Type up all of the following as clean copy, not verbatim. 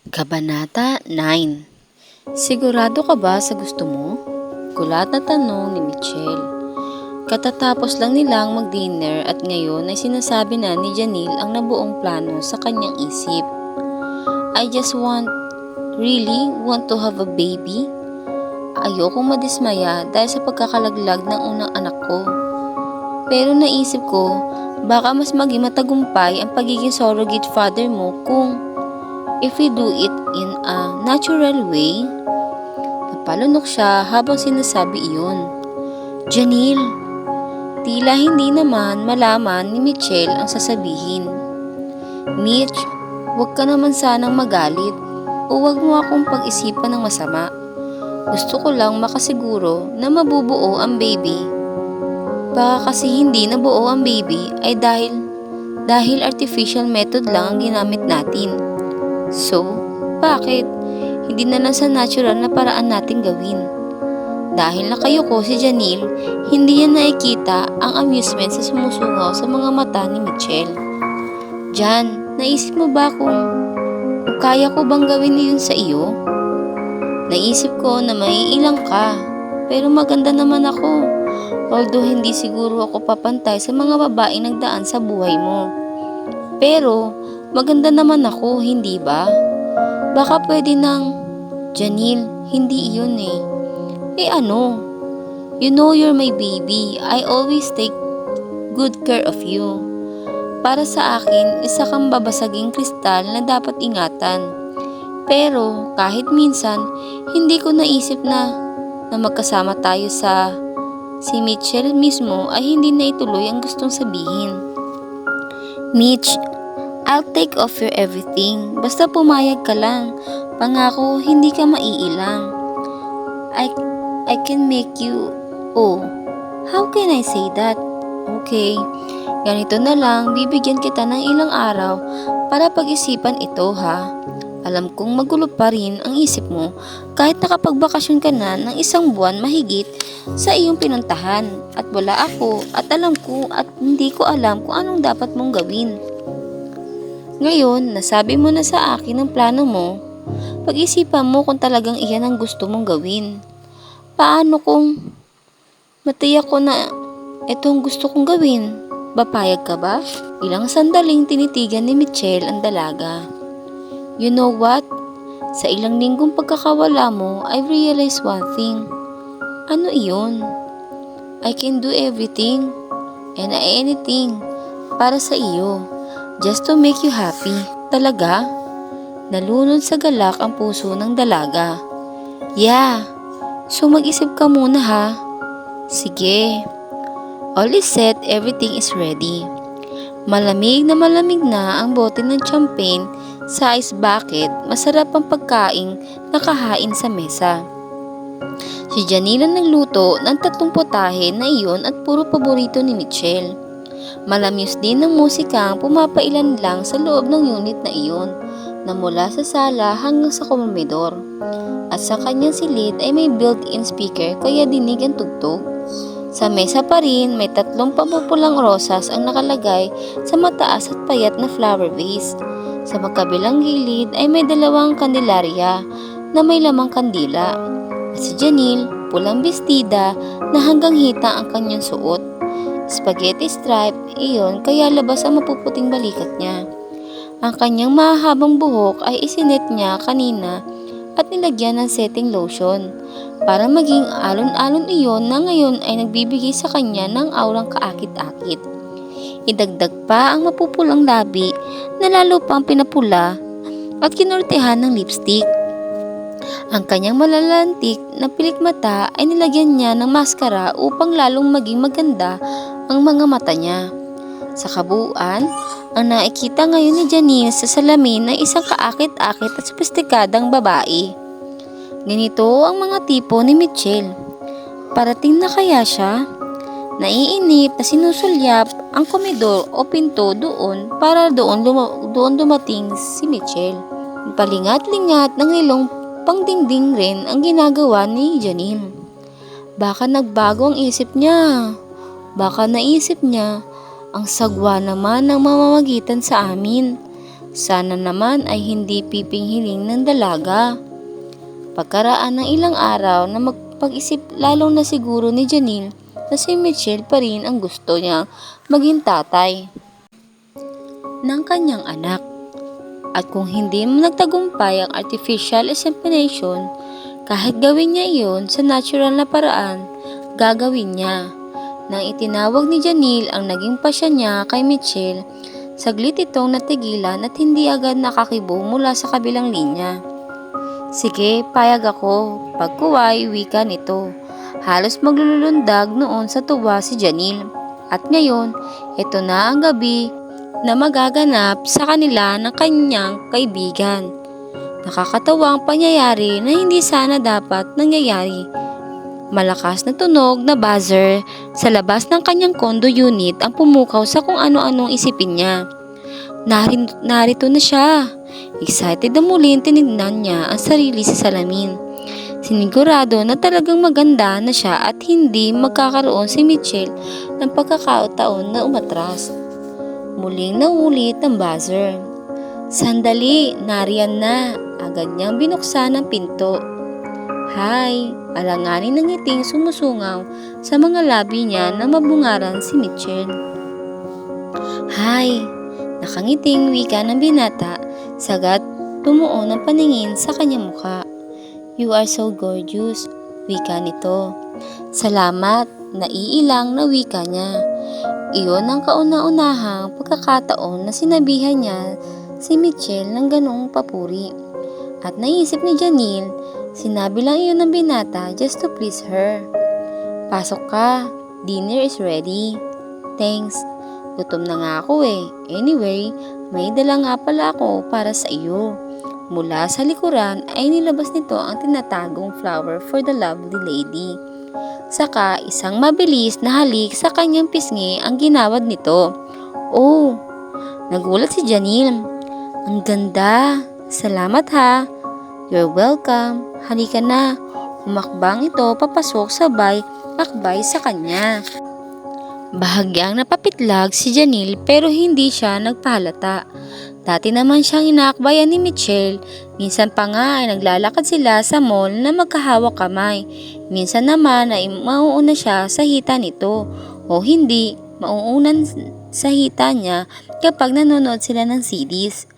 Kabanata 9. Sigurado ka ba sa gusto mo? Gulat na tanong ni Michelle. Katatapos lang nilang mag-dinner at ngayon ay sinasabi na ni Janelle ang nabuong plano sa kanyang isip. I just really want to have a baby. Ayokong madismaya dahil sa pagkakalaglag ng unang anak ko. Pero naisip ko, baka mas maging matagumpay ang pagiging surrogate father mo if we do it in a natural way. Napalunok siya habang sinasabi iyon. Janelle, tila hindi naman malaman ni Michelle ang sasabihin. Mitch, huwag ka naman sanang magalit o huwag mo akong pag-isipan ng masama. Gusto ko lang makasiguro na mabubuo ang baby. Baka kasi hindi nabuo ang baby ay dahil artificial method lang ang ginamit natin. So, bakit? Hindi na lang sa natural na paraan natin gawin. Dahil nakayuko si Janelle, hindi niya nakikita ang amusement sa sumusungaw sa mga mata ni Michelle. Jan, naisip mo ba kung kaya ko bang gawin iyon sa iyo? Naisip ko na maiilang ka, pero maganda naman ako. Although hindi siguro ako papantay sa mga babaeng nagdaan sa buhay mo. Pero, maganda naman ako, hindi ba? Baka pwede nang, Janelle, hindi iyon eh. Eh ano? You know you're my baby. I always take good care of you. Para sa akin, isa kang babasaging kristal na dapat ingatan. Pero, kahit minsan, hindi ko naisip na magkasama tayo si Mitchell mismo ay hindi na ituloy ang gustong sabihin. Mitch, I'll take off your everything. Basta pumayag ka lang. Pangako, hindi ka maiilang. I can make you... Oh, how can I say that? Okay, ganito na lang, bibigyan kita ng ilang araw para pag-isipan ito ha. Alam kong magulo pa rin ang isip mo kahit nakapagbakasyon ka na ng isang buwan mahigit sa iyong pinuntahan at wala ako at alam ko at hindi ko alam kung anong dapat mong gawin. Ngayon, nasabi mo na sa akin ang plano mo. Pag-isipan mo kung talagang iyan ang gusto mong gawin. Paano kung matiyak ko na ito ang gusto kong gawin? Papayag ka ba? Ilang sandaling tinitigan ni Michelle ang dalaga. You know what? Sa ilang linggong pagkakawala mo, I realized one thing. Ano iyon? I can do everything and anything para sa iyo. Just to make you happy. Talaga? Nalunod sa galak ang puso ng dalaga. Yeah. So mag-isip ka muna ha. Sige. All is set, everything is ready. Malamig na ang bote ng champagne sa ice bucket. Masarap ang pagkaing nakahain sa mesa. Si Janelle ang nagluto ng 3 putahe na iyon at puro paborito ni Michelle. Malamyos din ng musika ang pumapailan lang sa loob ng unit na iyon na mula sa sala hanggang sa komedor. At sa kanyang silid ay may built-in speaker kaya dinig ang tugtog. Sa mesa pa rin may 3 papupulang rosas ang nakalagay sa mataas at payat na flower vase. Sa magkabilang gilid ay may 2 kandilarya na may lamang kandila. At si Janelle, pulang bestida na hanggang hita ang kanyang suot. Spaghetti stripe, iyon kaya labas ang mapuputing balikat niya. Ang kanyang mahahabang buhok ay isinet niya kanina at nilagyan ng setting lotion para maging alon-alon iyon na ngayon ay nagbibigay sa kanya ng aurang kaakit-akit. Idagdag pa ang mapupulang labi na lalo pang pinapula at kinortehan ng lipstick. Ang kanyang malalantik na pilikmata ay nilagyan niya ng maskara upang lalong maging maganda ang mga mata niya. Sa kabuuan, ang nakikita ngayon ni Janelle sa salamin ay isang kaakit-akit at sopistikadang babae. Ganito ang mga tipo ni Michelle. Parating na kaya siya? Naiinip na sinusulyap ang komedor o pinto doon para doon dumating si Michelle. Palingat-lingat ng ilong pangdingding rin ang ginagawa ni Janelle. Baka nagbago ang isip niya. Baka naisip niya, ang sagwa naman ng mamamagitan sa amin. Sana naman ay hindi pipinghiling ng dalaga. Pagkaraan ng ilang araw na magpag-isip lalong na siguro ni Janelle na si Mitchell pa rin ang gusto niya maging tatay ng kanyang anak. At kung hindi nagtagumpay ang artificial insemination, kahit gawin niya iyon sa natural na paraan, gagawin niya. Nang itinawag ni Janelle ang naging pasya niya kay Mitchell, saglit itong natigilan at hindi agad nakakibo mula sa kabilang linya. Sige, payag ako. Pagkuway, wika nito. Halos maglulundag noon sa tuwa si Janelle. At ngayon, ito na ang gabi na magaganap sa kanila ng kanyang kaibigan. Nakakatawang pangyayari na hindi sana dapat nangyayari. Malakas na tunog na buzzer sa labas ng kanyang condo unit ang pumukaw sa kung ano-anong isipin niya. Narito na siya. Excited na muling tinignan niya ang sarili sa salamin. Sinigurado na talagang maganda na siya at hindi magkakaroon si Mitchell ng pagkakataon na umatras. Muling naulit ang buzzer. Sandali, nariyan na. Agad niyang binuksan ang pinto. Hi, alanganin ng ngiting sumusungaw sa mga labi niya na mabungaran si Mitchell. Hi, nakangiting wika ng binata, sagat tumuon ang paningin sa kanyang mukha. You are so gorgeous, wika nito. Salamat, naiilang na wika niya. Iyon ang kauna-unahang pagkakataon na sinabihan niya si Mitchell ng ganoong papuri. At naisip ni Janelle, sinabi lang iyon ng binata just to please her. Pasok ka, dinner is ready. Thanks, gutom na nga ako eh. Anyway, may dala nga pala ako para sa iyo. Mula sa likuran ay nilabas nito ang tinatagong flower for the lovely lady. Saka isang mabilis na halik sa kanyang pisngi ang ginawad nito. Oh, nagulat si Janelle. Ang ganda. Salamat ha. You're welcome. Halika na. Humakbang ito papasok sabay akbay sa kanya. Bahagyang napapitlag si Janelle pero hindi siya nagpahalata. Dati naman siyang inaakbayan ni Mitchell. Minsan pa nga ay naglalakad sila sa mall na magkahawak kamay. Minsan naman ay mauuna siya sa hita nito o hindi, mauunan sa hita niya kapag nanonood sila ng CDs.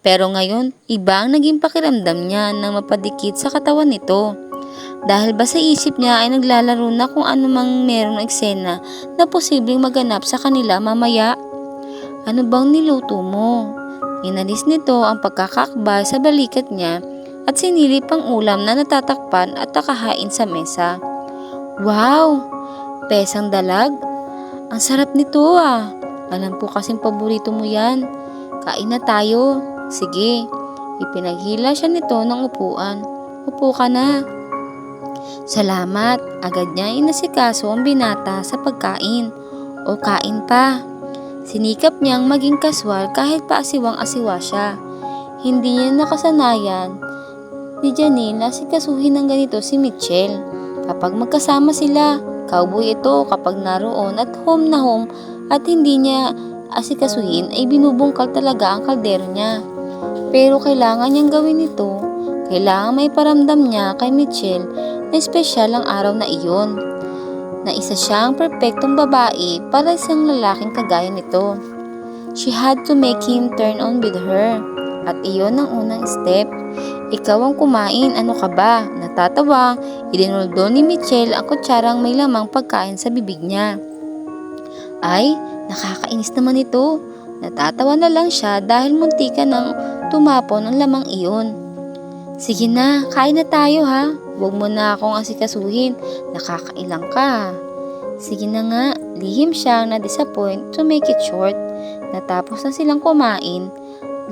Pero ngayon, iba ang naging pakiramdam niya nang mapadikit sa katawan nito. Dahil ba sa isip niya ay naglalaro na kung ano mang merong eksena na posibleng maganap sa kanila mamaya. Ano bang niluto mo? Inalis nito ang pagkakakbay sa balikat niya at sinilip ang ulam na natatakpan at nakahain sa mesa. Wow! Pesang dalag? Ang sarap nito ah! Alam ko kasing paborito mo yan. Kain na tayo. Sige. Ipinaghila siya nito ng upuan. Upo ka na. Salamat. Agad niya inasikaso ang binata sa pagkain. O kain pa. Sinikap niyang maging kaswal kahit pa asiwang-asiwa siya. Hindi niya nakasanayan ni Janelle na sikasuhin ng ganito si Mitchell. Kapag magkasama sila, cowboy ito kapag naroon at home at hindi niya asikasuhin ay binubungkal talaga ang kaldero niya. Pero kailangan niyang gawin ito. Kailangan may paramdam niya kay Mitchell na espesyal ang araw na iyon. Na isa siyang perpektong babae para isang lalaking kagaya nito. She had to make him turn on with her. At iyon ang unang step. Ikaw ang kumain, ano ka ba? Natatawang, idinuldo ni Mitchell ang kutsarang may lamang pagkain sa bibig niya. Ay, nakakainis naman ito. Natatawa na lang siya dahil muntika nang tumapon ang lamang iyon. Sige na, kain na tayo ha. Huwag mo na akong asikasuhin, nakakailang ka. Sige na nga, lihim siyang na-disappoint to make it short. Natapos na silang kumain.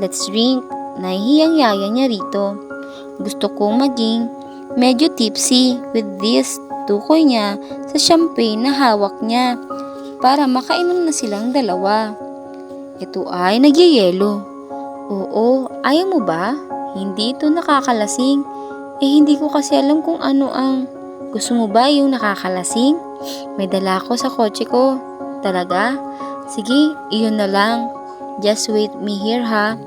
Let's drink. Nahihiyang yaya niya rito. Gusto kong maging medyo tipsy with this. Tukoy niya sa champagne na hawak niya para makainom na silang dalawa. Ito ay nagyayelo. Oo, ayaw mo ba? Hindi ito nakakalasing. Hindi ko kasi alam kung ano ang... Gusto mo ba yung nakakalasing? May dala ko sa kotse ko. Talaga? Sige, iyon na lang. Just wait me here ha.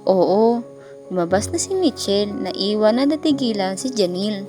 Oo, lumabas na si Mitchell na iwan na natigilan si Janil.